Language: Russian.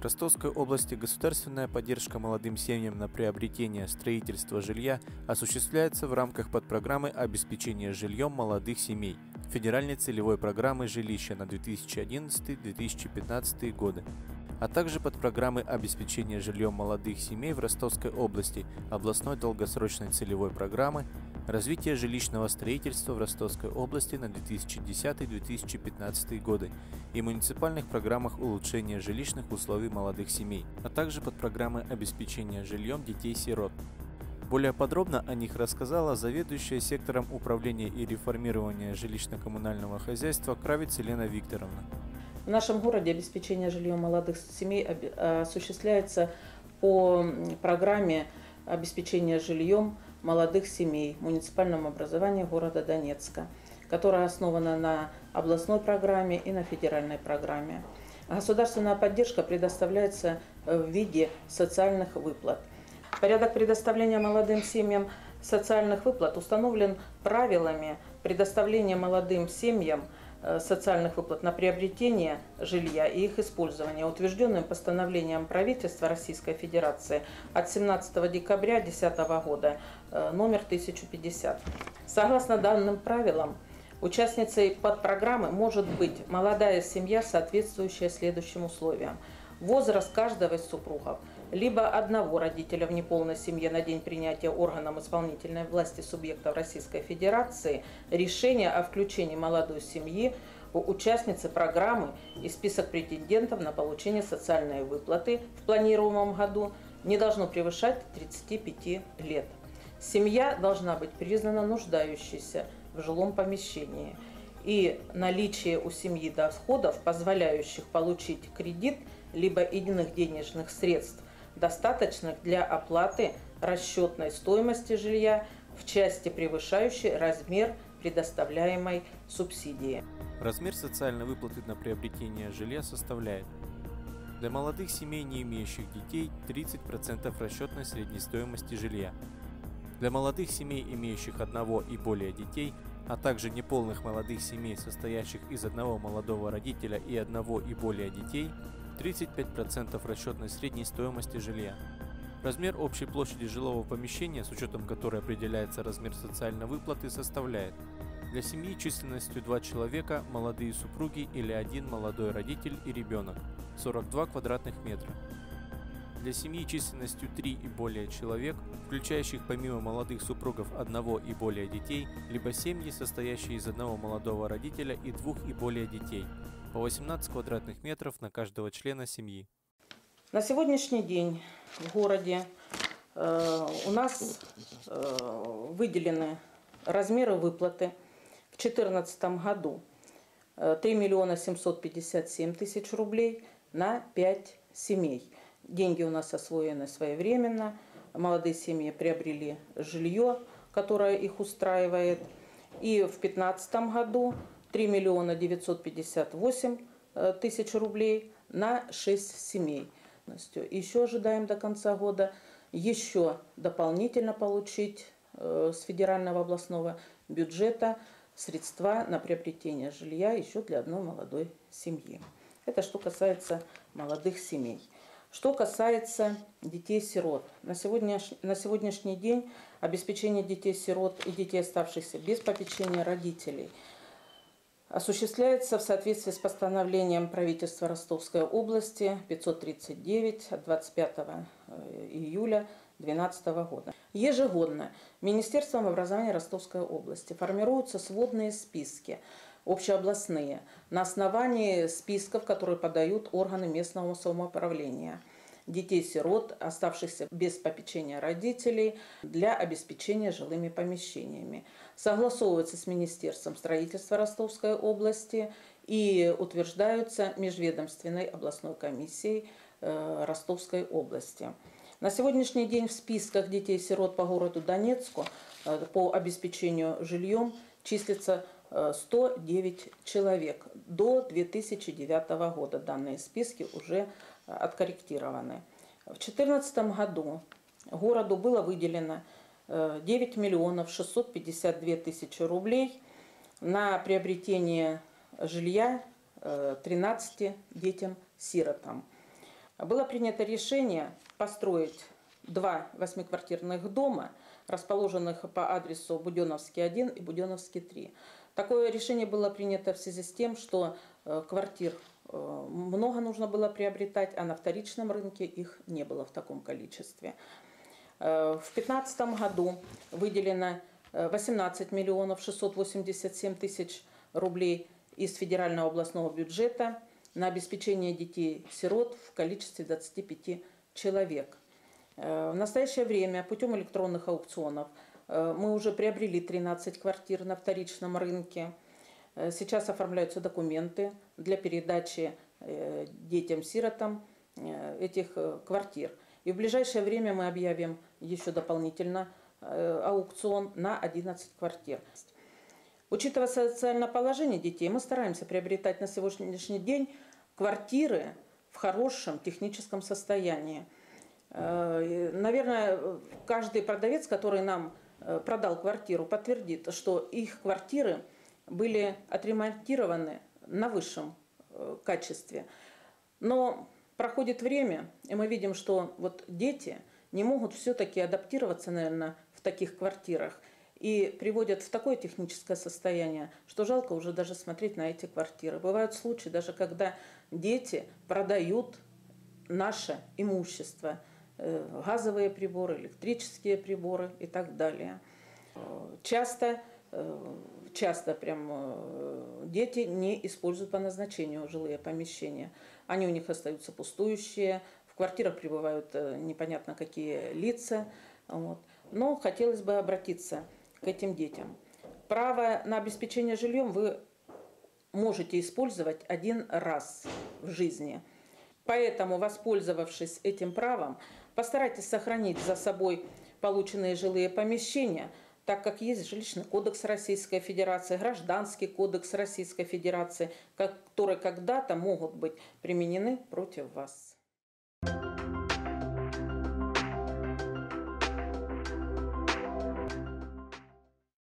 Ростовской области государственная поддержка молодым семьям на приобретение строительства жилья осуществляется в рамках подпрограммы обеспечения жильем молодых семей Федеральной целевой программы жилища на 2011-2015 годы, а также подпрограммы обеспечения жильем молодых семей в Ростовской области областной долгосрочной целевой программы развитие жилищного строительства в Ростовской области на 2010-2015 годы и муниципальных программах улучшения жилищных условий молодых семей, а также подпрограммы обеспечения жильем детей-сирот. Более подробно о них рассказала заведующая сектором управления и реформирования жилищно-коммунального хозяйства Кравец Елена Викторовна. В нашем городе обеспечение жильем молодых семей осуществляется по программе обеспечения жильем молодых семей в муниципальном образовании города Донецка, которая основана на областной программе и на федеральной программе. Государственная поддержка предоставляется в виде социальных выплат. Порядок предоставления молодым семьям социальных выплат установлен правилами предоставления молодым семьям социальных выплат на приобретение жилья и их использование, утвержденным постановлением правительства Российской Федерации от 17 декабря 2010 года, номер 1050. Согласно данным правилам, участницей подпрограммы может быть молодая семья, соответствующая следующим условиям. Возраст каждого из супругов, либо одного родителя в неполной семье на день принятия органом исполнительной власти субъектов Российской Федерации решения о включении молодой семьи у участницы программы и список претендентов на получение социальной выплаты в планируемом году не должно превышать 35 лет. Семья должна быть признана нуждающейся в жилом помещении. И наличие у семьи доходов, позволяющих получить кредит, либо иных денежных средств, достаточных для оплаты расчетной стоимости жилья в части, превышающей размер предоставляемой субсидии. Размер социальной выплаты на приобретение жилья составляет: для молодых семей, не имеющих детей, 30% расчетной средней стоимости жилья; для молодых семей, имеющих одного и более детей, а также неполных молодых семей, состоящих из одного молодого родителя и одного и более детей, 35% расчетной средней стоимости жилья. Размер общей площади жилого помещения, с учетом которой определяется размер социальной выплаты, составляет: для семьи численностью 2 человека, молодые супруги или один молодой родитель и ребенок, 42 квадратных метра; для семьи численностью 3 и более человек, включающих помимо молодых супругов одного и более детей, либо семьи, состоящие из одного молодого родителя и 2 и более детей, по 18 квадратных метров на каждого члена семьи. На сегодняшний день в городе у нас выделены размеры выплаты. В 2014 году 3 миллиона 757 тысяч рублей на 5 семей. Деньги у нас освоены своевременно, молодые семьи приобрели жилье, которое их устраивает. И в 2015 году 3 миллиона 958 тысяч рублей на 6 семей. Еще ожидаем до конца года еще дополнительно получить с федерального областного бюджета средства на приобретение жилья еще для одной молодой семьи. Это что касается молодых семей. Что касается детей-сирот, на сегодняшний день обеспечение детей-сирот и детей, оставшихся без попечения родителей, осуществляется в соответствии с постановлением правительства Ростовской области 539 от 25 июля 2012 года. Ежегодно Министерством образования Ростовской области формируются сводные списки общеобластные на основании списков, которые подают органы местного самоуправления детей-сирот, оставшихся без попечения родителей, для обеспечения жилыми помещениями. Согласовываются с Министерством строительства Ростовской области и утверждаются межведомственной областной комиссией Ростовской области. На сегодняшний день в списках детей-сирот по городу Донецку по обеспечению жильем числится 109 человек. До 2009 года данные списки уже откорректированы. В 2014 году городу было выделено 9 миллионов 652 тысячи рублей на приобретение жилья 13 детям-сиротам. Было принято решение построить 2 8-квартирных дома, расположенных по адресу Буденновский 1 и Буденновский 3. Такое решение было принято в связи с тем, что квартир много нужно было приобретать, а на вторичном рынке их не было в таком количестве. В 2015 году выделено 18 миллионов 687 тысяч рублей из федерального областного бюджета на обеспечение детей-сирот в количестве 25 человек. В настоящее время путем электронных аукционов мы уже приобрели 13 квартир на вторичном рынке. Сейчас оформляются документы для передачи детям-сиротам этих квартир. И в ближайшее время мы объявим еще дополнительно аукцион на 11 квартир. Учитывая социальное положение детей, мы стараемся приобретать на сегодняшний день квартиры в хорошем техническом состоянии. Наверное, каждый продавец, который нам продал квартиру, подтвердит, что их квартиры были отремонтированы на высшем качестве. Но проходит время, и мы видим, что вот дети не могут все-таки адаптироваться, наверное, в таких квартирах и приводят в такое техническое состояние, что жалко уже даже смотреть на эти квартиры. Бывают случаи даже, когда дети продают наше имущество, газовые приборы, электрические приборы и так далее. Часто прям дети не используют по назначению жилые помещения. Они у них остаются пустующие, в квартирах пребывают непонятно какие лица. Вот. Но хотелось бы обратиться к этим детям. Право на обеспечение жильем вы можете использовать один раз в жизни. Поэтому, воспользовавшись этим правом, постарайтесь сохранить за собой полученные жилые помещения, так как есть Жилищный кодекс Российской Федерации, Гражданский кодекс Российской Федерации, которые когда-то могут быть применены против вас.